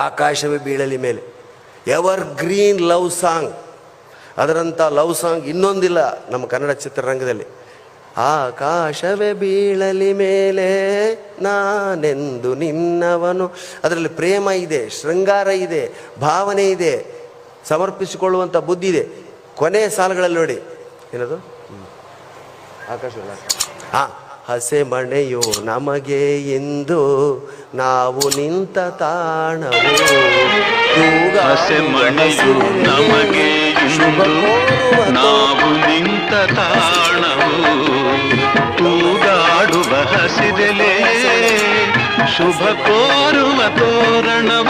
ಆಕಾಶವೇ ಬೀಳಲಿ ಮೇಲೆ, ಎವರ್ ಗ್ರೀನ್ ಲವ್ ಸಾಂಗ್. ಅದರಂಥ ಲವ್ ಸಾಂಗ್ ಇನ್ನೊಂದಿಲ್ಲ ನಮ್ಮ ಕನ್ನಡ ಚಿತ್ರರಂಗದಲ್ಲಿ. ಆಕಾಶವೇ ಬೀಳಲಿ ಮೇಲೆ ನಾನೆಂದು ನಿನ್ನವನು. ಅದರಲ್ಲಿ ಪ್ರೇಮ ಇದೆ, ಶೃಂಗಾರ ಇದೆ, ಭಾವನೆ ಇದೆ, ಸಮರ್ಪಿಸಿಕೊಳ್ಳುವಂಥ ಬುದ್ಧಿ ಇದೆ. ಕೊನೆಯ ಸಾಲುಗಳಲ್ಲಿ ನೋಡಿ ಏನದು, ಆಕಾಶವಲ್ಲ, ಹಸೆ ಮಣೆಯೋ ನಮಗೆ ಎಂದು ನಾವು ನಿಂತ ತಾಣವು, ಹಸೆ ಮಣೆಯು ನಮಗೆ ನಾವು ನಿಂತ ತಾಣವು, ತೂಗಾಡುವ ಹಸಿದೆಲೆ ಶುಭ ಕೋರುವ ತೋರಣವು.